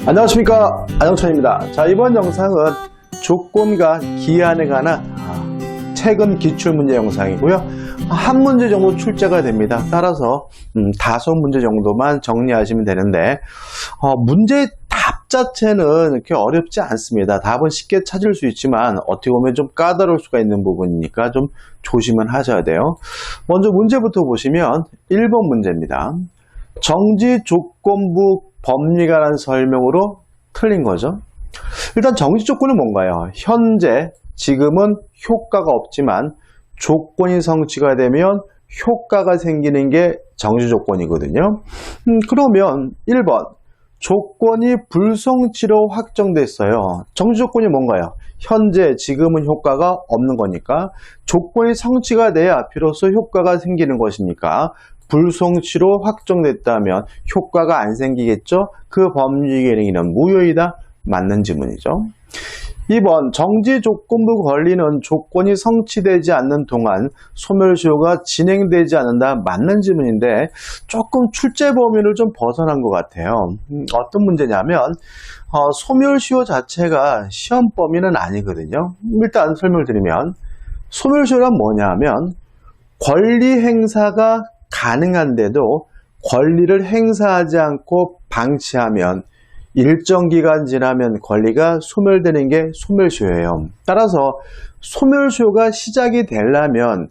안녕하십니까, 안영찬입니다. 자, 이번 영상은 조건과 기한에 관한 최근 기출문제 영상이고요. 한 문제 정도 출제가 됩니다. 따라서 5문제 정도만 정리하시면 되는데 문제의 답 자체는 그렇게 어렵지 않습니다. 답은 쉽게 찾을 수 있지만 어떻게 보면 좀 까다로울 수가 있는 부분이니까 좀 조심은 하셔야 돼요. 먼저 문제부터 보시면 1번 문제입니다. 정지 조건부 법리가라는 설명으로 틀린 거죠. 일단 정지 조건은 뭔가요? 현재, 지금은 효과가 없지만 조건이 성취가 되면 효과가 생기는 게 정지 조건이거든요. 그러면 1번, 조건이 불성취로 확정됐어요. 정지 조건이 뭔가요? 현재, 지금은 효과가 없는 거니까 조건이 성취가 돼야 비로소 효과가 생기는 것이니까 불성취로 확정됐다면 효과가 안 생기겠죠? 그 법리 기능은 무효이다? 맞는 지문이죠. 2번, 정지 조건부 권리는 조건이 성취되지 않는 동안 소멸시효가 진행되지 않는다. 맞는 지문인데 조금 출제 범위를 좀 벗어난 것 같아요. 어떤 문제냐면 소멸시효 자체가 시험 범위는 아니거든요. 일단 설명을 드리면 소멸시효란 뭐냐면 권리 행사가 가능한데도 권리를 행사하지 않고 방치하면 일정 기간 지나면 권리가 소멸되는 게 소멸시효예요. 따라서 소멸시효가 시작이 되려면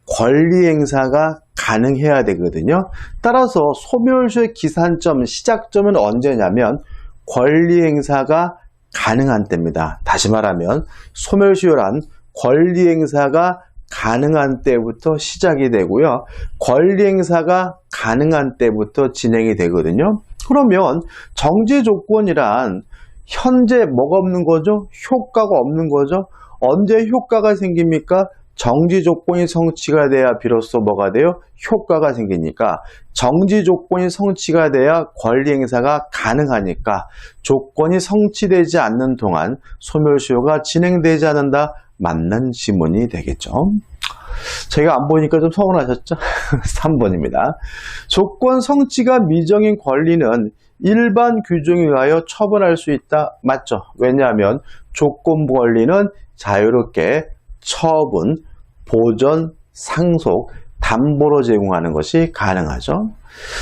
권리 행사가 가능해야 되거든요. 따라서 소멸시효의 기산점, 시작점은 언제냐면 권리 행사가 가능한 때입니다. 다시 말하면 소멸시효란 권리 행사가 가능한 때부터 시작이 되고요. 권리 행사가 가능한 때부터 진행이 되거든요. 그러면 정지 조건이란 현재 뭐가 없는 거죠? 효과가 없는 거죠. 언제 효과가 생깁니까? 정지 조건이 성취가 돼야 비로소 뭐가 돼요? 효과가 생기니까 정지 조건이 성취가 돼야 권리 행사가 가능하니까 조건이 성취되지 않는 동안 소멸시효가 진행되지 않는다. 맞는 지문이 되겠죠. 제가 안 보니까 좀 서운하셨죠? 3번입니다. 조건 성취가 미정인 권리는 일반 규정에 의하여 처분할 수 있다. 맞죠? 왜냐하면 조건부 권리는 자유롭게 처분, 보전, 상속, 담보로 제공하는 것이 가능하죠.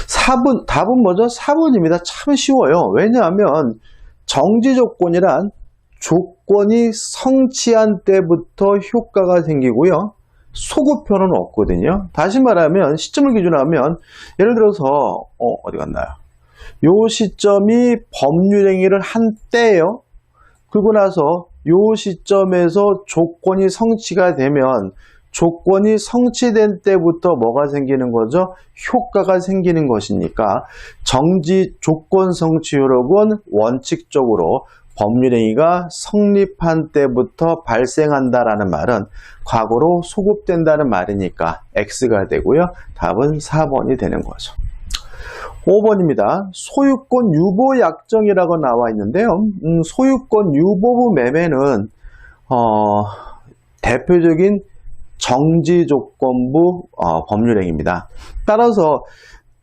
4번, 답은 뭐죠? 4번입니다. 참 쉬워요. 왜냐하면 정지 조건이란 조건이 성취한 때부터 효과가 생기고요. 소급표는 없거든요. 다시 말하면 시점을 기준으로 하면 예를 들어서 어디 갔나요? 요 시점이 법률행위를 한 때예요. 그리고 나서 요 시점에서 조건이 성취가 되면 조건이 성취된 때부터 뭐가 생기는 거죠? 효과가 생기는 것이니까 정지 조건 성취 효력은 원칙적으로 법률행위가 성립한 때부터 발생한다라는 말은 과거로 소급된다는 말이니까 X가 되고요. 답은 4번이 되는 거죠. 5번입니다. 소유권 유보 약정이라고 나와 있는데요. 소유권 유보부 매매는 대표적인 정지 조건부 법률행위입니다. 따라서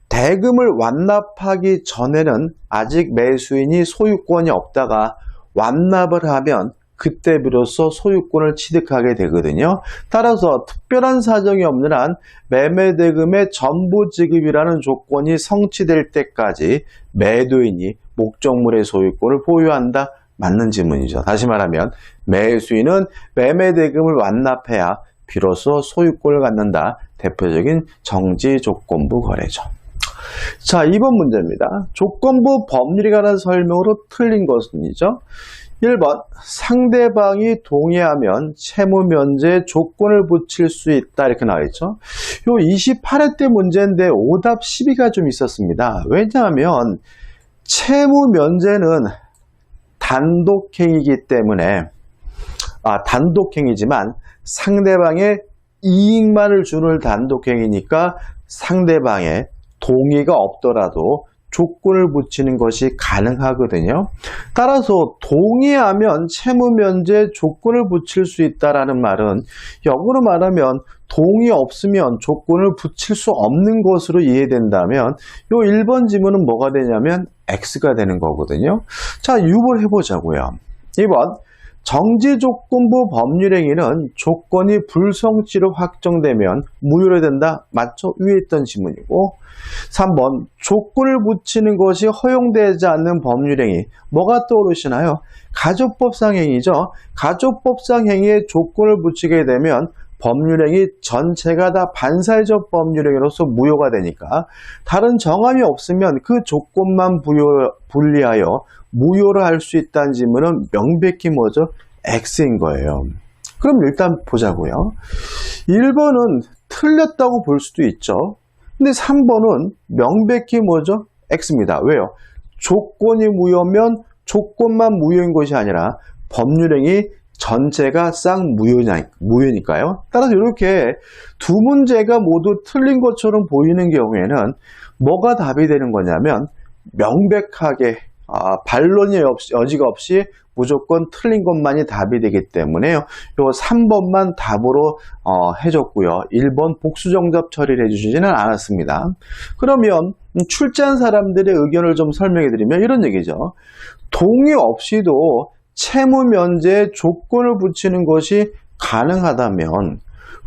대금을 완납하기 전에는 아직 매수인이 소유권이 없다가 완납을 하면 그때 비로소 소유권을 취득하게 되거든요. 따라서 특별한 사정이 없는 한 매매대금의 전부 지급이라는 조건이 성취될 때까지 매도인이 목적물의 소유권을 보유한다. 맞는 지문이죠. 다시 말하면 매수인은 매매대금을 완납해야 비로소 소유권을 갖는다. 대표적인 정지 조건부 거래죠. 자, 2번 문제입니다. 조건부 법률에 관한 설명으로 틀린 것은이죠. 1번, 상대방이 동의하면 채무 면제에 조건을 붙일 수 있다. 이렇게 나와 있죠. 요 28회 때 문제인데 오답 12가 좀 있었습니다. 왜냐하면 채무 면제는 단독행위이기 때문에 단독행위지만 상대방의 이익만을 주는 단독행위니까 상대방의 동의가 없더라도 조건을 붙이는 것이 가능하거든요. 따라서 동의하면 채무면제 조건을 붙일 수 있다라는 말은 역으로 말하면 동의 없으면 조건을 붙일 수 없는 것으로 이해된다면 요 1번 지문은 뭐가 되냐면 X가 되는 거거든요. 자, 6번 해보자고요. 2번 정지조건부 법률행위는 조건이 불성취로 확정되면 무효로 된다. 맞죠? 위에 있던 지문이고 3번 조건을 붙이는 것이 허용되지 않는 법률행위 뭐가 떠오르시나요? 가족법상 행위죠. 가족법상 행위에 조건을 붙이게 되면 법률행위 전체가 다 반사회적 법률행위로서 무효가 되니까 다른 정함이 없으면 그 조건만 분리하여 무효로 할 수 있다는 지문은 명백히 뭐죠? X인 거예요. 그럼 일단 보자고요. 1번은 틀렸다고 볼 수도 있죠. 근데 3번은 명백히 뭐죠? X입니다. 왜요? 조건이 무효면 조건만 무효인 것이 아니라 법률행위 전체가 무효니까요. 따라서 이렇게 두 문제가 모두 틀린 것처럼 보이는 경우에는 뭐가 답이 되는 거냐면 명백하게 반론의 여지가 없이 무조건 틀린 것만이 답이 되기 때문에요. 요 3번만 답으로 해줬고요. 1번 복수정답 처리를 해주시지는 않았습니다. 그러면 출제한 사람들의 의견을 좀 설명해 드리면 이런 얘기죠. 동의 없이도 채무 면제에 조건을 붙이는 것이 가능하다면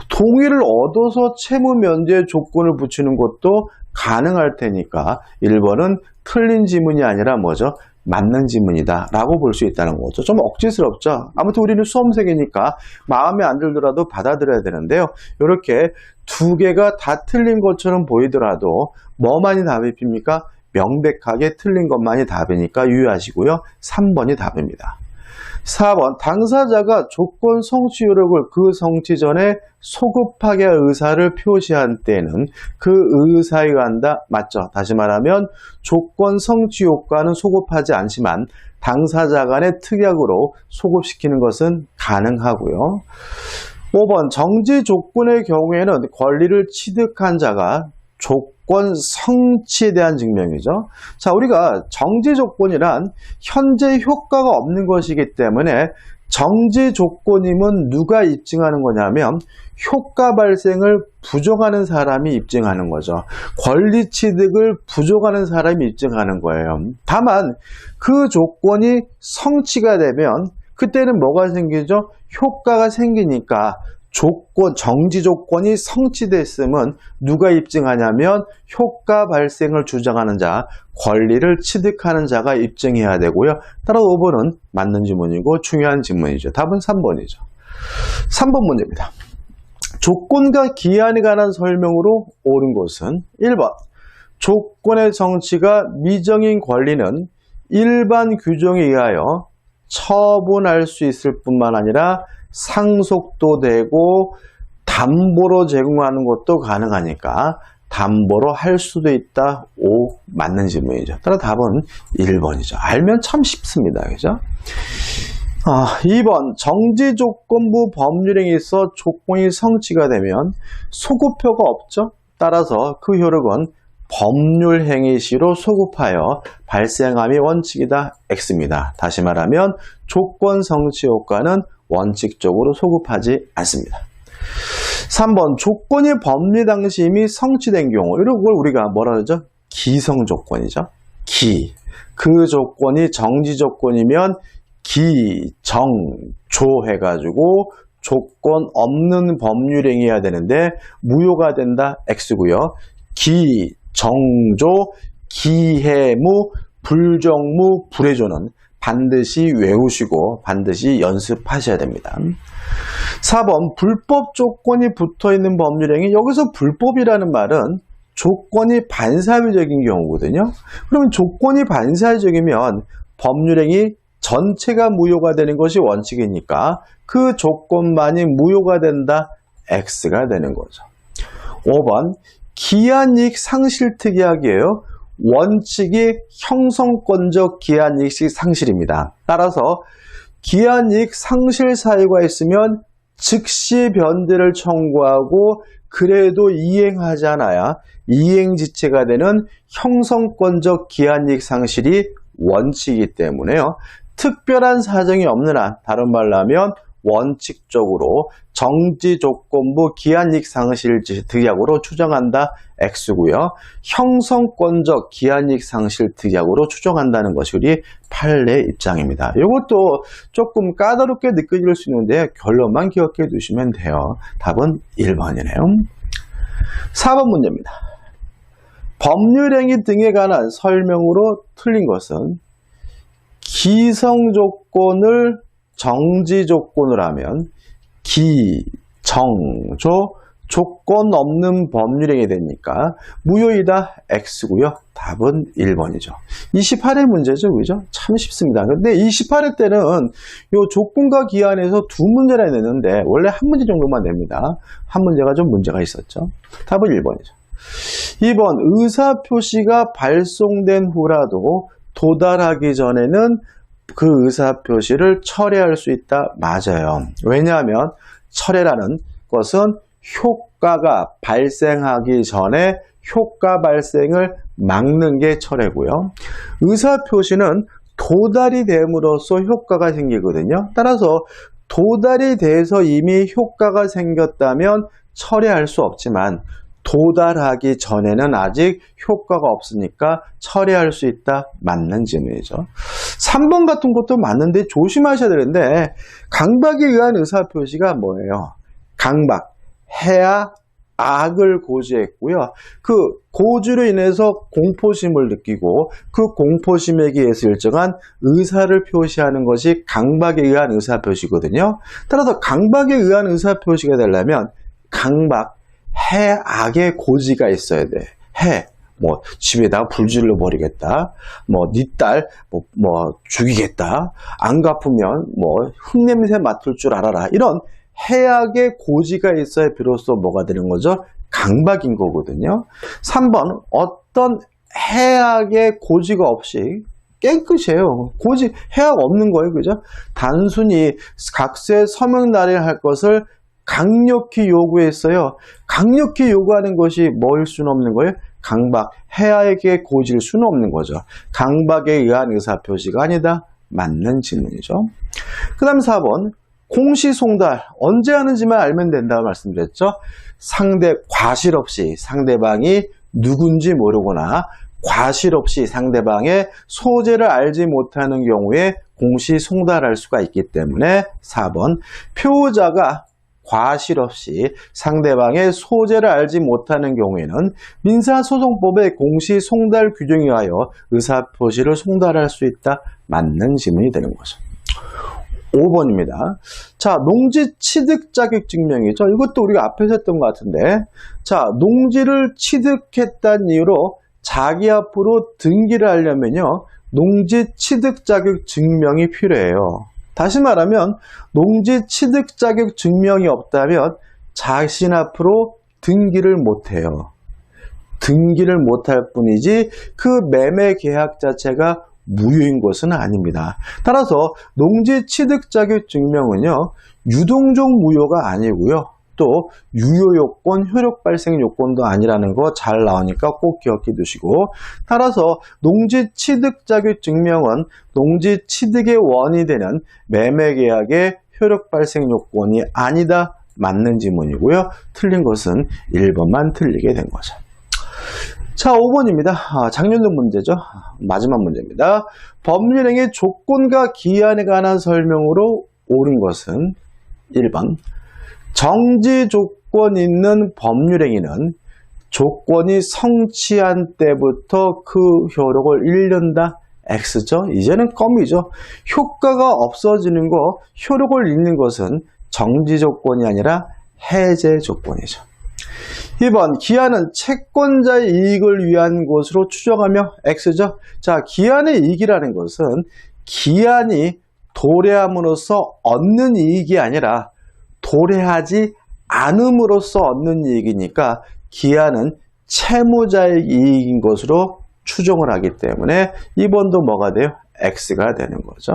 동의를 얻어서 채무 면제에 조건을 붙이는 것도 가능할 테니까 1번은 틀린 지문이 아니라 뭐죠? 맞는 지문이다 라고 볼 수 있다는 거죠. 좀 억지스럽죠. 아무튼 우리는 수험생이니까 마음에 안 들더라도 받아들여야 되는데요. 이렇게 두 개가 다 틀린 것처럼 보이더라도 뭐만이 답입니까? 명백하게 틀린 것만이 답이니까 유의하시고요. 3번이 답입니다. 4번 당사자가 조건 성취 효력을 그 성취 전에 소급하게 할 의사를 표시한 때는 그 의사에 의한다. 맞죠? 다시 말하면 조건 성취 효과는 소급하지 않지만 당사자 간의 특약으로 소급시키는 것은 가능하고요. 5번 정지 조건의 경우에는 권리를 취득한 자가 조건 성취에 대한 증명이죠. 자, 우리가 정지 조건이란 현재 효과가 없는 것이기 때문에 정지 조건임은 누가 입증하는 거냐면 효과 발생을 부족하는 사람이 입증하는 거죠. 권리 취득을 부족하는 사람이 입증하는 거예요. 다만 그 조건이 성취가 되면 그때는 뭐가 생기죠? 효과가 생기니까 정지 조건이 성취됐으면 누가 입증하냐면 효과 발생을 주장하는 자, 권리를 취득하는 자가 입증해야 되고요. 따라 5번은 맞는 지문이고 중요한 지문이죠. 답은 3번이죠. 3번 문제입니다. 조건과 기한에 관한 설명으로 옳은 것은 1번 조건의 성취가 미정인 권리는 일반 규정에 의하여 처분할 수 있을 뿐만 아니라 상속도 되고 담보로 제공하는 것도 가능하니까 담보로 할 수도 있다. 5 맞는 질문이죠. 따라 답은 1번이죠. 알면 참 쉽습니다. 그죠? 2번 정지조건부 법률행위에 있어 조건이 성취가 되면 소급효가 없죠. 따라서 그 효력은 법률행위 시로 소급하여 발생함이 원칙이다. X입니다. 다시 말하면 조건 성취 효과는 원칙적으로 소급하지 않습니다. 3번 조건이 법리 당시 이미 성취된 경우 이런 걸 우리가 뭐라 그러죠? 기성조건이죠. 그 조건이 정지 조건이면 기정조 해가지고 조건 없는 법률행위해야 되는데 무효가 된다. X고요. 기정조, 기해무, 불정무, 불해조는 반드시 외우시고 반드시 연습하셔야 됩니다. 4번 불법 조건이 붙어있는 법률행위 여기서 불법이라는 말은 조건이 반사회적인 경우거든요. 그러면 조건이 반사회적이면 법률행위 전체가 무효가 되는 것이 원칙이니까 그 조건만이 무효가 된다. X가 되는 거죠. 5번 기한이익 상실 특약이에요. 원칙이 형성권적 기한이익 상실입니다. 따라서 기한이익 상실 사유가 있으면 즉시 변제를 청구하고 그래도 이행하지 않아야 이행지체가 되는 형성권적 기한이익 상실이 원칙이기 때문에요. 특별한 사정이 없는 한, 다른 말로 하면 원칙적으로 정지조건부 기한이익 상실 득약으로 추정한다 X고요. 형성권적 기한이익 상실 득약으로 추정한다는 것이 우리 판례 입장입니다. 이것도 조금 까다롭게 느껴질 수 있는데 결론만 기억해 두시면 돼요. 답은 1번이네요. 4번 문제입니다. 법률행위 등에 관한 설명으로 틀린 것은 기성조건을 정지조건으로 하면 기정조 조건 없는 법률행위 되니까 무효이다 X고요. 답은 1번이죠. 28회 문제죠. 그죠? 참 쉽습니다. 근데 28회 때는 요 조건과 기한에서 두 문제나 냈는데 원래 한 문제 정도만 냅니다. 한 문제가 좀 문제가 있었죠. 답은 1번이죠. 2번 의사표시가 발송된 후라도 도달하기 전에는 그 의사표시를 철회할 수 있다. 맞아요. 왜냐하면 철회라는 것은 효과가 발생하기 전에 효과 발생을 막는 게 철회고요. 의사표시는 도달이 됨으로써 효과가 생기거든요. 따라서 도달이 돼서 이미 효과가 생겼다면 철회할 수 없지만 도달하기 전에는 아직 효과가 없으니까 철회할 수 있다. 맞는 질문이죠. 3번 같은 것도 맞는데 조심하셔야 되는데 강박에 의한 의사표시가 뭐예요? 강박, 해야 악을 고지했고요. 그 고지로 인해서 공포심을 느끼고 그 공포심에 의해서 일정한 의사를 표시하는 것이 강박에 의한 의사표시거든요. 따라서 강박에 의한 의사표시가 되려면 강박, 해, 악의 고지가 있어야 돼. 해, 뭐 집에다가 불질러 버리겠다. 뭐 네 딸 죽이겠다. 안 갚으면 뭐 흙냄새 맡을 줄 알아라. 이런 해악의 고지가 있어야 비로소 뭐가 되는 거죠? 강박인 거거든요. 3번 어떤 해악의 고지가 없이 깨끗이에요. 고지, 해악 없는 거예요. 그죠? 단순히 각세 서명 날인할 것을 강력히 요구했어요. 강력히 요구하는 것이 뭐일 수는 없는 거예요? 강박, 해악의 고지일 수는 없는 거죠. 강박에 의한 의사표시가 아니다. 맞는 질문이죠. 그 다음 4번 공시송달 언제 하는지만 알면 된다고 말씀드렸죠. 과실 없이 상대방이 누군지 모르거나 과실 없이 상대방의 소재를 알지 못하는 경우에 공시송달할 수가 있기 때문에 4번 표자가 과실 없이 상대방의 소재를 알지 못하는 경우에는 민사소송법의 공시송달 규정에 의하여 의사표시를 송달할 수 있다. 맞는 질문이 되는 거죠. 5번입니다. 자, 농지 취득 자격 증명이죠. 이것도 우리가 앞에서 했던 것 같은데, 자, 농지를 취득했다는 이유로 자기 앞으로 등기를 하려면요, 농지 취득 자격 증명이 필요해요. 다시 말하면 농지 취득 자격 증명이 없다면 자신 앞으로 등기를 못해요. 등기를 못할 뿐이지 그 매매 계약 자체가 무효인 것은 아닙니다. 따라서 농지 취득 자격 증명은요, 유동적 무효가 아니고요. 또 유효요건, 효력 발생 요건도 아니라는 거 잘 나오니까 꼭 기억해 두시고, 따라서 농지 취득 자격 증명은 농지 취득의 원이 되는 매매계약의 효력 발생 요건이 아니다. 맞는 지문이고요. 틀린 것은 1번만 틀리게 된 거죠. 자, 5번입니다. 작년도 문제죠. 마지막 문제입니다. 법률행위 조건과 기한에 관한 설명으로 옳은 것은 1번 정지 조건 있는 법률행위는 조건이 성취한 때부터 그 효력을 잃는다. X죠. 이제는 껌이죠. 효과가 없어지는 거, 효력을 잃는 것은 정지 조건이 아니라 해제 조건이죠. 2번 기한은 채권자의 이익을 위한 것으로 추정하며 X죠. 자, 기한의 이익이라는 것은 기한이 도래함으로써 얻는 이익이 아니라 도래하지 않음으로써 얻는 이익이니까 기한은 채무자의 이익인 것으로 추정을 하기 때문에 2번도 뭐가 돼요? X가 되는 거죠.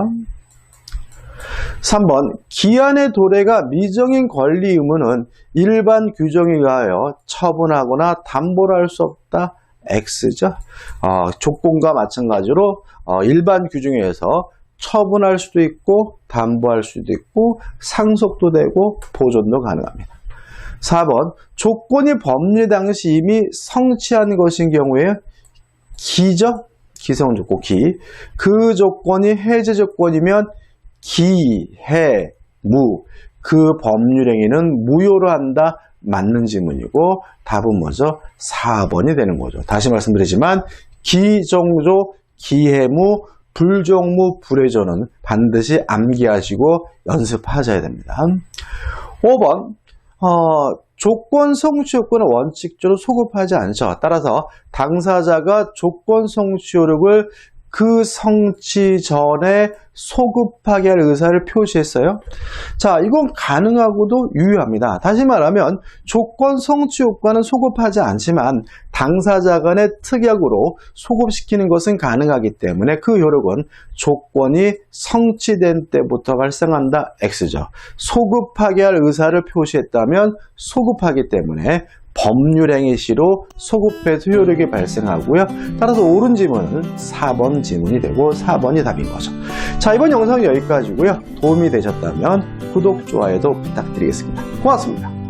3번 기한의 도래가 미정인 권리 의무는 일반 규정에 의하여 처분하거나 담보를 할 수 없다. X죠. 조건과 마찬가지로 일반 규정에 의해서 처분할 수도 있고 담보할 수도 있고 상속도 되고 보존도 가능합니다. 4번 조건이 법률 당시 이미 성취한 것인 경우에 기죠. 기성 조건 기. 그 조건이 해제 조건이면 기, 해, 무. 그 법률 행위는 무효로 한다. 맞는 지문이고 답은 뭐죠? 4번이 되는 거죠. 다시 말씀드리지만 기정조, 기해무, 불정무, 불해조는 반드시 암기하시고 연습하셔야 됩니다. 5번 조건 성취 요건을 원칙적으로 소급하지 않죠. 따라서 당사자가 조건 성취 효력을 그 성취 전에 소급하게 할 의사를 표시했어요. 자, 이건 가능하고도 유효합니다. 다시 말하면 조건 성취 효과는 소급하지 않지만 당사자 간의 특약으로 소급시키는 것은 가능하기 때문에 그 효력은 조건이 성취된 때부터 발생한다. X죠. 소급하게 할 의사를 표시했다면 소급하기 때문에 법률행위 시로 소급해서 효력이 발생하고요. 따라서 옳은 지문은 4번 지문이 되고 4번이 답인 거죠. 자, 이번 영상은 여기까지고요. 도움이 되셨다면 구독, 좋아요도 부탁드리겠습니다. 고맙습니다.